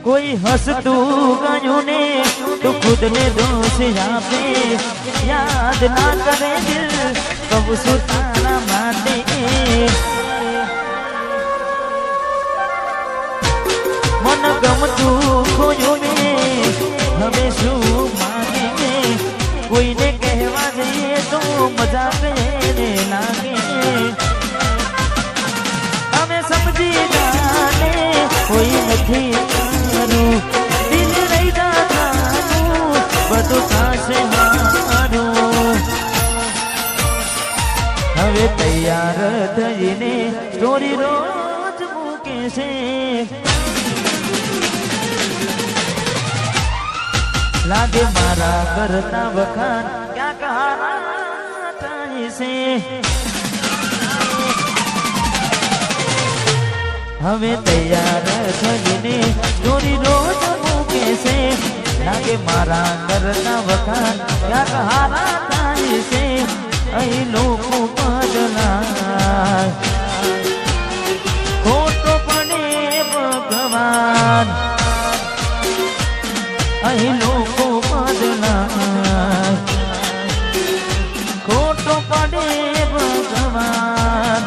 कोई हंसतू गयूं ने तो खुद ने दोष आपे याद ना करे दिल कब सुताना माटे मन गमतू खोयो ने हवे शू मांगे कोई ने कहवा जाइए तो मजाक ने लागे हमें समझी जाने कोई नहीं मारू दिल नहीं जातारू बधु थाशे मारू हवे तैयार थईने स्टोरी रोज मूके छे लागे मारा करता वखान क्या कहा से हमें तैयार थईने स्टोरी रोज मूके से लागे मारा करता वखान क्या कहा से अही लोको बदला खोटो पड़े भगवान अही लोको बदला खोटो पड़े भगवान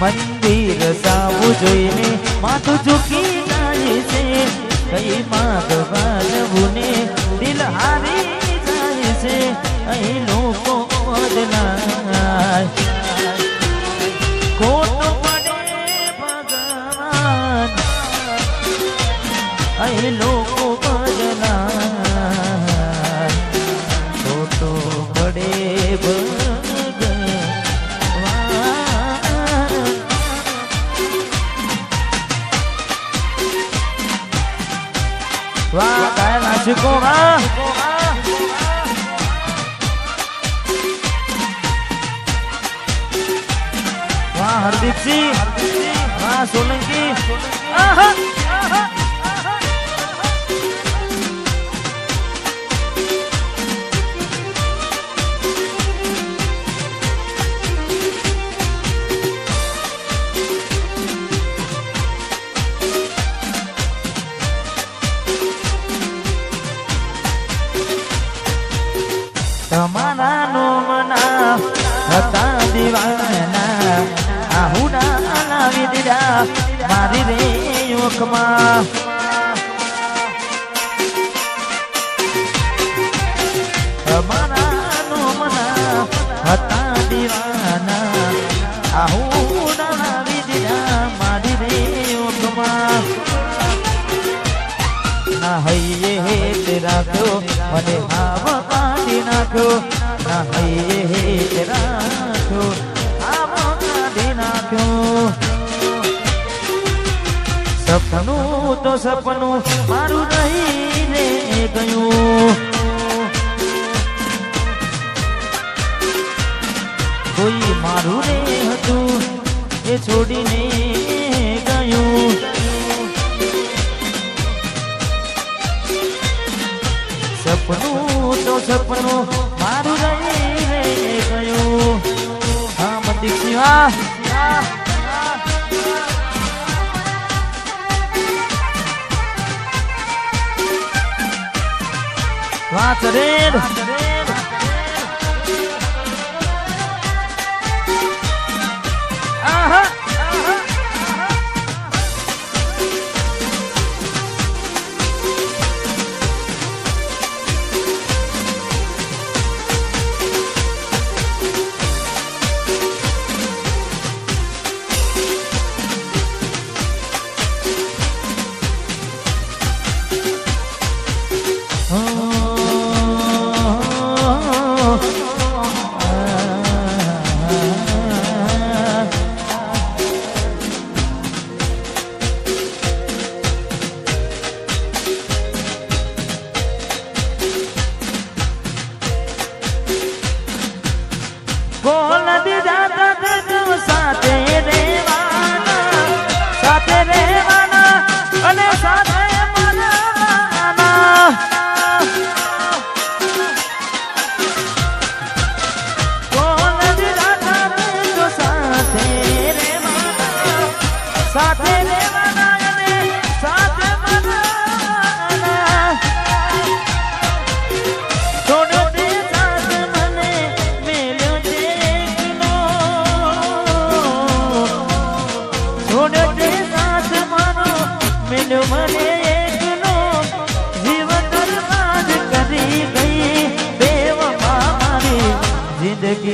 मंदिर सावु जोईने माथुं झूकी जाए छे कई मागवानवू ने दिल हारी जाए छे अही लोको बदलाय खोटो पड़े भगवान अही लोको बदलाय खोटो पड़े वाह काय नाचको वाह वाह हरदीप सिंह वाह सोलंकी आहा તમારા નો મના હતા દીવાના આહુડા લાવી દીધા મારી રે ઓખમાં તમારા નો મના હતા દીવાના આહુડા લાવી દીધા મારી રે ઓખમાં ના હૈયે હેત રાખ્યો મને આવ नाखो ना हे राखो आव काढी नाख्यो सपनू तो सपनू मारू नहीं रे गयूं कोई मारू रे हतू ए छोड़ीने गयूं सपनू तो सपनू मारू रही रे गयो हाँ मंदिर सिवा वाह चरेड आहा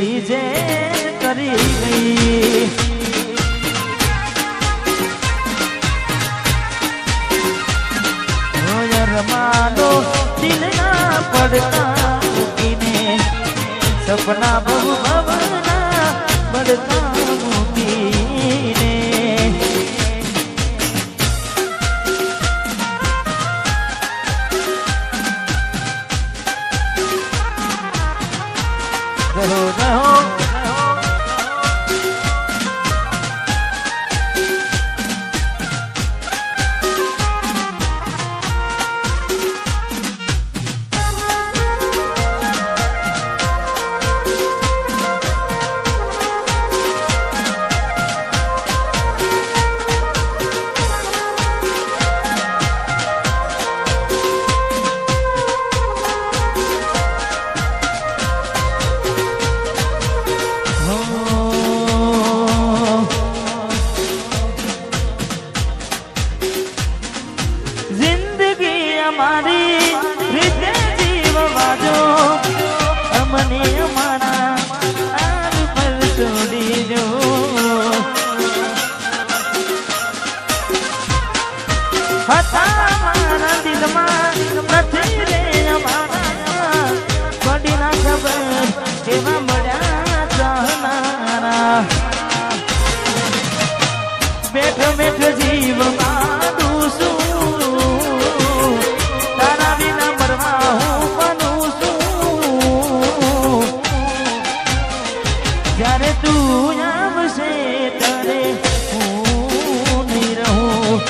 દિલ્હી જે કરી ગઈ રમાડો દિલના પડતા મૂકીને સપના બહુ ભવના પડતા મૂકીને રહો રહો મારી રીતે જીવવા જો અમને અમારા આર પર છોડી જો હતા મારા દિલમાં નથી રે અમારા પડી ના ખબર કેવા મળ્યા ચાહનારા બેઠ બેઠ જીવમાં દુસું જ્યારે તું આવશે ત્યારે હું નહીં રહું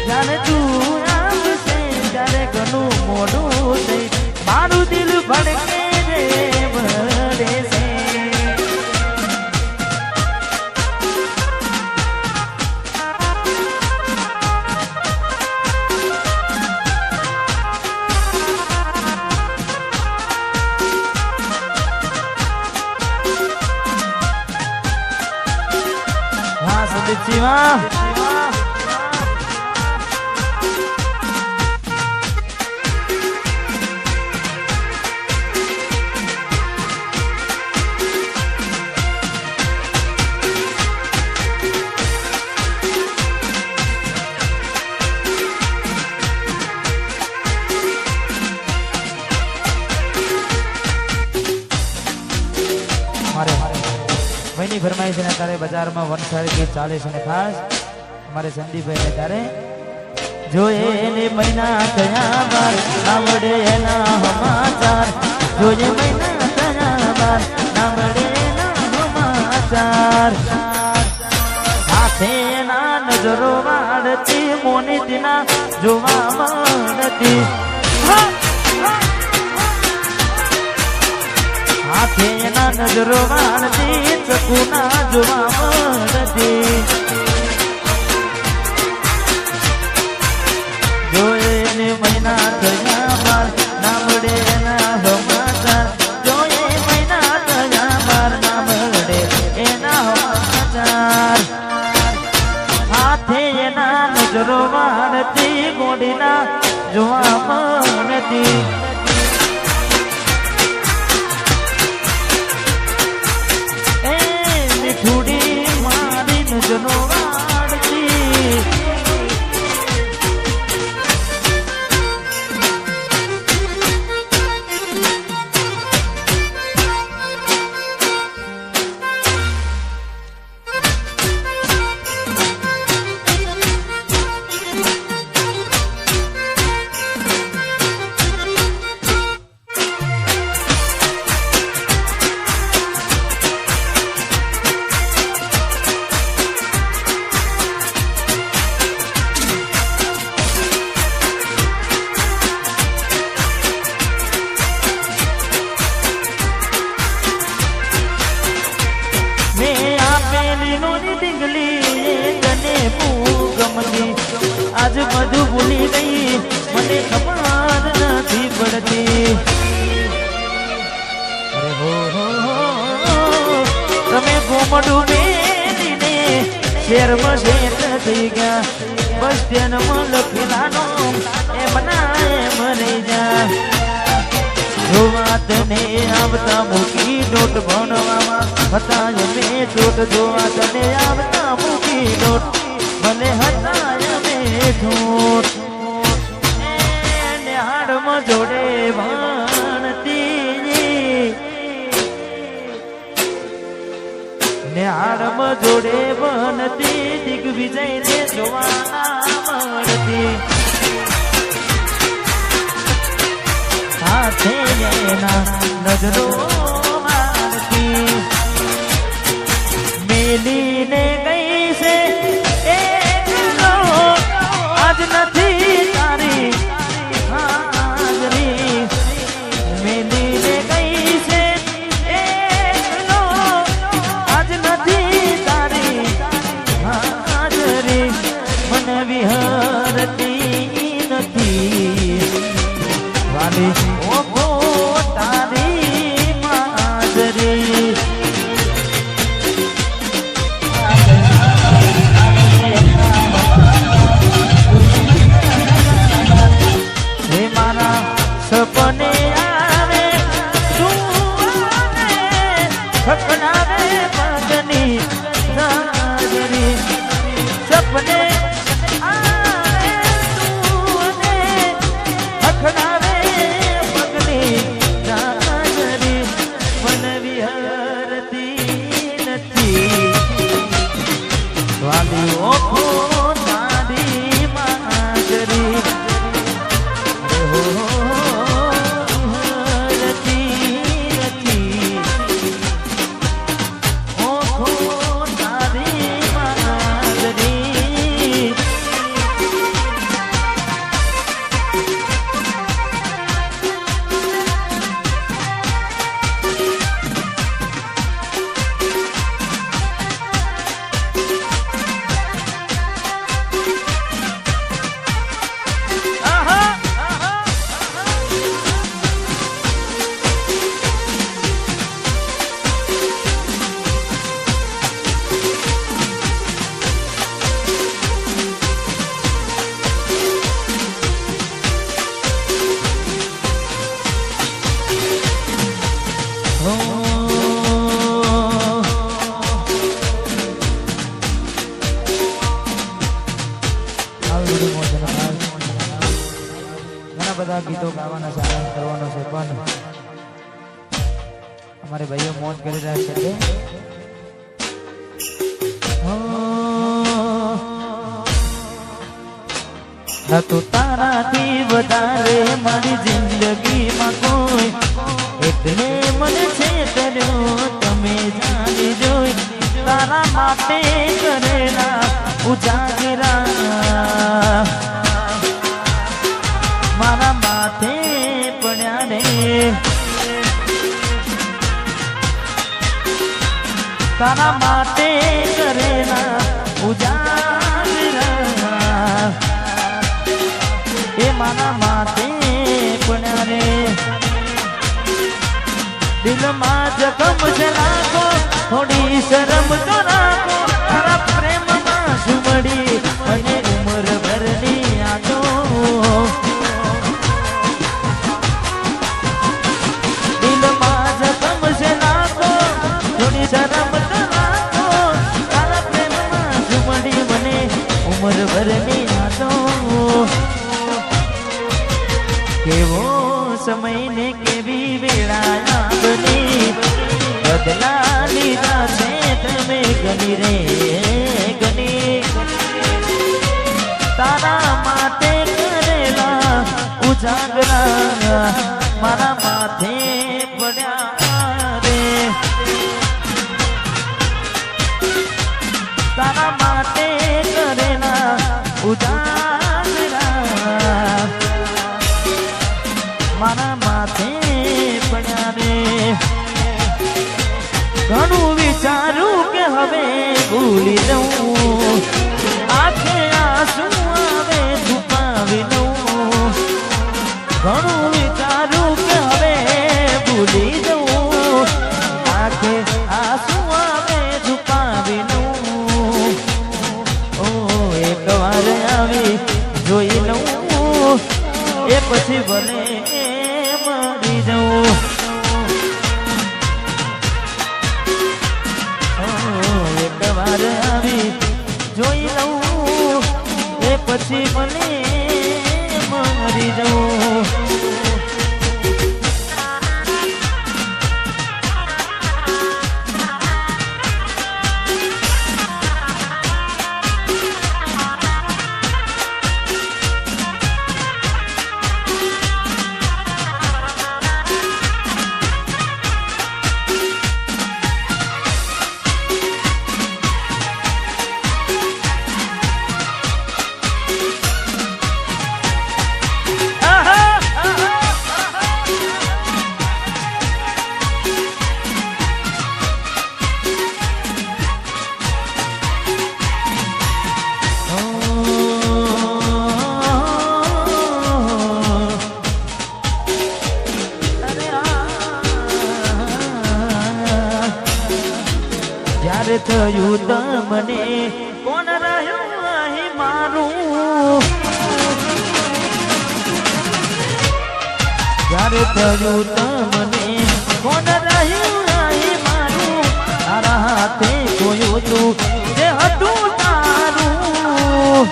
જ્યારે તું આવશે ત્યારે ઘણું મોડું થઈ મારું દિલ ભડકે રે ભરે છે Siva ભાઈની ફરમાઈશ ને તારે બજારમાં વનસારી ગીત ચાલે છે ને ખાસ અમારે સંદીપભાઈ ને તારે જોઈએ એને મહિના થયા બાર આવડે એના સમાચાર જોઈએ મહિના થયા બાર આવડે એના સમાચાર સાથે એના નજરો વાળતી મોનીતીના જોવા મળતી હાથે એના નજરો વાળતી સકુના જોવા મળતી જોયે ને મહિના થયા બાર ના મળે એના સમાચાર જોયે મહિના થયા બાર ના મળે એના સમાચાર હાથે એના નજરો વાળતી ગોડીના જોવા મળતી થોડી મારી નજરો વાળતી आज मधु भूली गई मने खबर नहीं पड़ती अरे हो तमे गोमडू मेरी ने शेर में शेर थी गया बस तेन में लखीला नो ए बनाए मरे जा જોવા તને આવતા મૂકી નોટ ભણવામાં હતા અમે ચોટ જોવા તને આવતા મૂકી નોટ ભલે હતા અમે ઠોટ નિહાળમાં જોડે ભણતી નિહાળમાં જોડે ભણતી દિગ્વિજય ને જોવા મળતી સાથે એના નજરો મારતી મેલીને ગઈ છે એકલો આજ નથી તારી હાજરી મેલીને ગઈ છે એકલો આજ નથી તારી હાજરી મને વિહરતી નથી વાલી ઓહો તારી માજરી હે મારા સપને આવે સુવાને સપનાવે પગની હાજરી સપને આવે સુવાને સપનાવે ઓખો તારી માજરી ઓખો તારી માજરી ઘણા બધા ગીતો ગાવાના સારાંશ કરવાનો છે પણ અમારે ભાઈઓ મોજ કરી રહ્યા છે હતું તારાથી વધારે મારી જિંદગીમાં કોઈ એટલે મને છેતર્યો તમે જાણી જોઈ તારા માટે કરેલા ઉજાગરા મારા માથે પડ્યા રે તારા માટે કરેલા ઉજાગરા એ મારા માથે પડ્યા રે દિલમાં જખમ છે રાખો થોડી શરમ તો રાખો તારા પ્રેમમાં સુમડી અને ઉમર ભરની યાદો દિલમાં જખમ છે રાખો થોડી શરમ તો રાખો તારા પ્રેમમાં સુમડી મને ઉમર ભરની યાદો કેવો સમય ને કેવી વેળા આપની બદલા લીધા છે તમે ગની રે ગની તારા માટે કરેલા ઉજાગરા મારા માથે પડ્યા રે તારા માટે કરેલા ઉજાગરા મારા માથે પડ્યા રે ઘણું વિચારું કે હવે ભૂલી જઉં આંખે આંસુ આવે છુપાવી લઉં ઘણું વિચારું કે હવે ભૂલી જઉં આંખે આંસુ આવે છુપાવી લઉં ઓ એક વાર આવી જોઈ લઉં એ પછી ભલે મરી જાઉં પછી મને મરી જવું. જ્યારે થયું તમને કોણ રહ્યું અહીં મારું, જ્યારે થયું તમને કોણ રહ્યું અહીં મારું, તારા હાથે જોયું તું જે હતું તારું.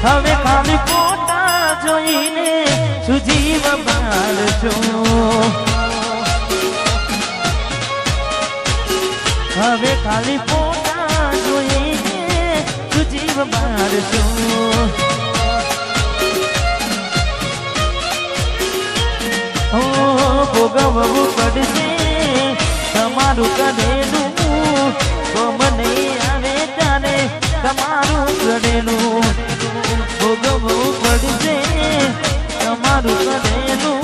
હવે ખાલી ફોટા જોઈને સુજીવ બાળશો, હવે ખાલી ફોટા જોઈને તું જીવ મારશો. હો ભોગવવું પડશે તમારું કરેલું, ગમ નહીં આવે ત્યારે તમારું કરેલું. ભોગવવું પડશે તમારું કરેલું,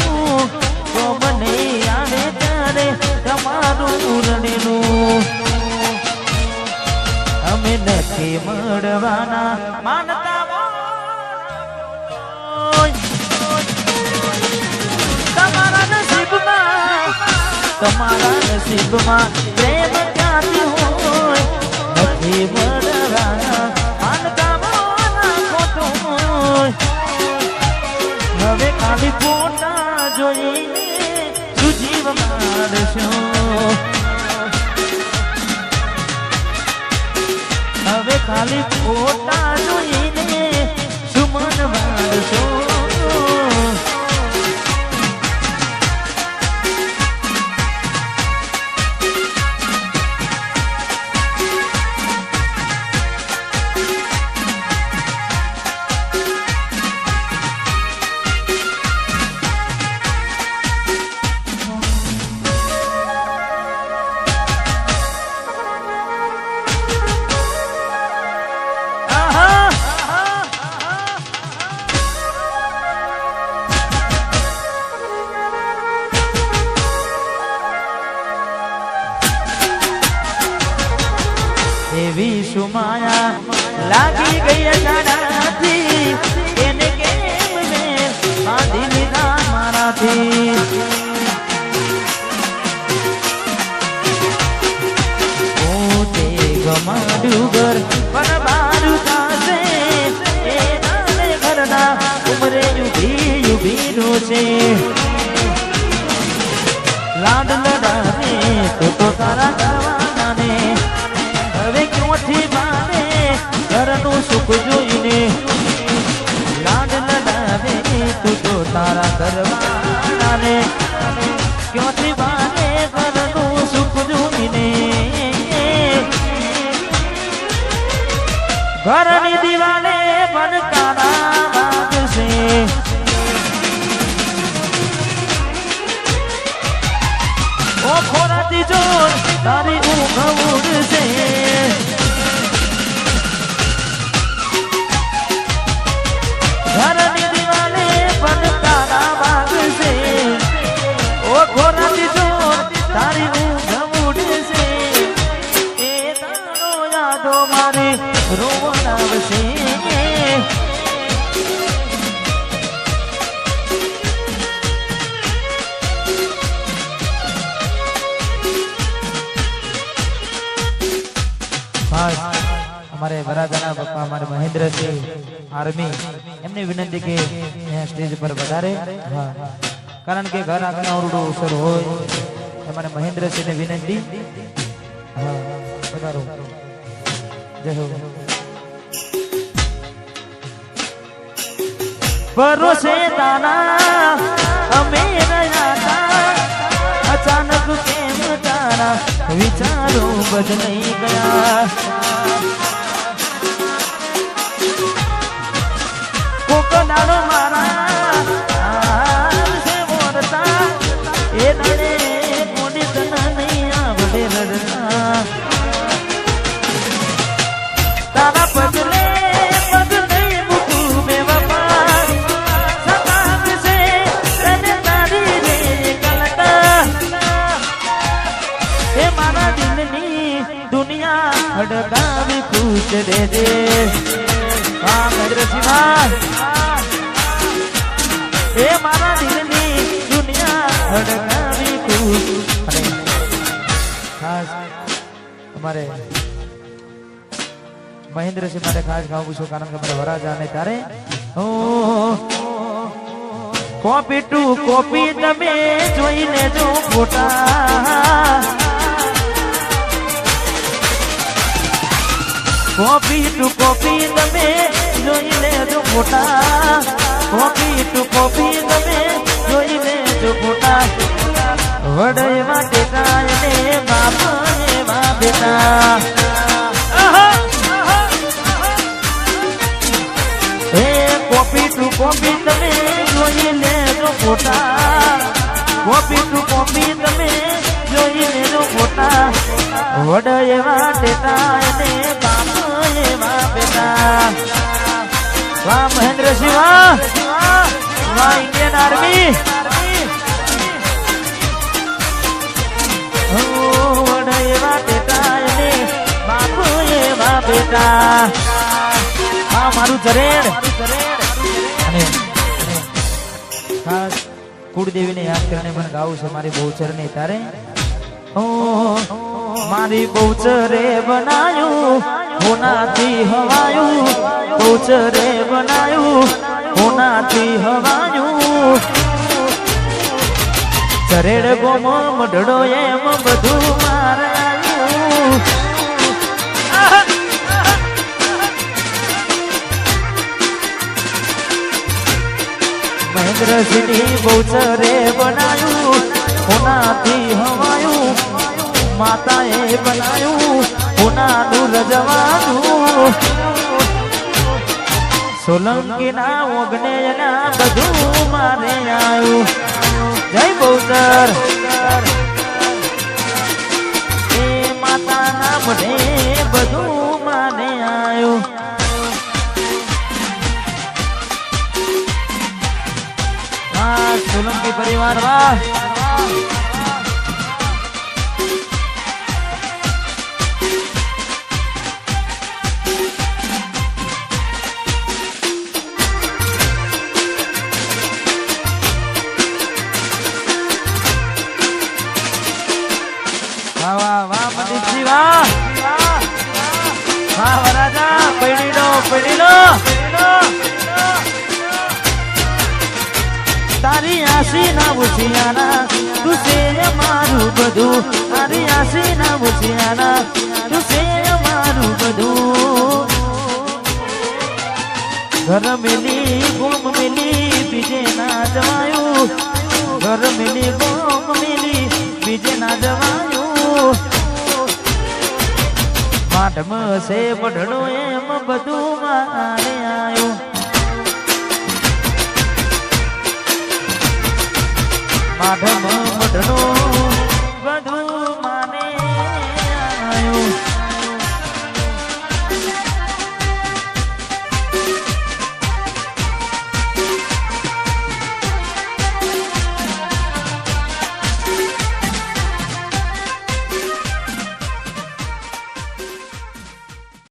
ગમ નહીં આવે ત્યારે તમારું રડેલું. અમે નથી મળવાના માનતા તમારા નસીબમાં પ્રેમ ક્યાંથી હોય, નથી મળવાના માનતા ખોટું હોય. હવે ખાલી ફોટા જોઈને તું જીવ મારશો, હવે ખાલી ફોટા જોઈને સુમન વાળશો. એવી સુમાયા લાગી ગઈ અચાનકથી, એને કેમ મેં બાંધી લીધા મારાથી. પોતે ગમાડ્યું ઘર પણ બારું થશે, એ નાને ઘરના ઉમરે યુભીનું છે. લાડ લડાવે તો તારા કરવાના ને, હવે ક્યોથી માને ઘરનું સુખ જોઈને. લાડ લડાવે તું તો તારા કરવાના ને, ક્યોથી માને ઘરનું સુખ જોઈને. ઘરની દિવાલે પણ તારા વાગશે, ઓ ખોરાતી જોર તારી ઊંઘ ઉડશે. ઘરની દિવાલે પણ તારા વાગશે, ઓ ખોરાતી જોર તારી ઊંઘ ઉડશે. એ તારો યાદો મારી રોવણ આવશે. हमारे वरादाना पप्पा हमारे महेंद्र से आर्मी एमने विनंती के यहाँ स्टेज पर पधारे. हाँ, कारण के घर आंगण ओरडो अवसर हो हमारे महेंद्र से ने विनंती. हाँ, पधारो. जय हो. ભરોસે તારા અમે રહ્યા તા અચાનક કેમ તારા વિચારો બદલાઈ ગયા કોકનાડો મારા છે મોરતા એ નડે મોડી તના નહીં આવડે રડતા તારા પગલે પગ નહીં મૂકું બેવફા સતાવશે તને તારી રે કલકા એ મારા દિલની દુનિયા અડગાવી ખુશ દેજે હા મદ્રસીમાં એ મારા દિલની દુનિયા અડગાવી ખુશ ખાસ અમારે મહેન્દ્રસિંહ માટે ખાસ ગાવું છું કારણ કે મારા વરાજાને ત્યારે કોપી ટુ કોપી તમે જોઈને જો ફોટા કોપી ટુ કોપી તમે જોઈને જો ફોટા કોપી ટુ કોપી તમે જોઈને જો ફોટા વડે માટે કાયને બાપ એવા બેટા કોપી ટુ કોપી તમે જોઈ લેજો ફોટા કોપી ટુ કોપી તમે જોઈ લેજો ફોટા વડ એવા ટેટા એને બાપ એવા બેટા વાહ મહેન્દ્રસિંહ વાહ ઇન્ડિયન આર્મી વડ એવા ટેટા એને બાપ એવા બેટા હા મારું જરેડ અને ખાસ કુળદેવીને યાદ કરીને મને ગાવું છે મારી બહુચરની તારે મારી બહુચરે બનાયું હોનાથી હવાયું બહુચરે બનાયું હોનાથી હવાયું જરેડ ગોમો મઢડો એમ બધું મારે આવ્યું મહેન્દ્રસિંહની બહુચરે બનાયું હોનાથી હવાયું માતાએ બનાયું હોનાનું રજવાનું સોલંકીના ઓગણેના બધું મારે આવ્યું જય બહુચર એ માતાના મને બધું મારે આવ્યું સોલંકી પરિવાર વાહ વાહ વાહ મનીષજી વાહ વાહ વરાજા પડી લો તારી આસી ના ઉછિયાના તું છે મારું બધું તારી આસી ના ઉછિયાના તું છે મારું બધું ઘર મિલી ગોમ મિલી બીજે ના જવાયું ઘર મિલી ગોમ મિલી બીજે ના જવાયું માટમ છે બઢડો એમ બધું મારે આવ્યું માધમ મઢનો બધું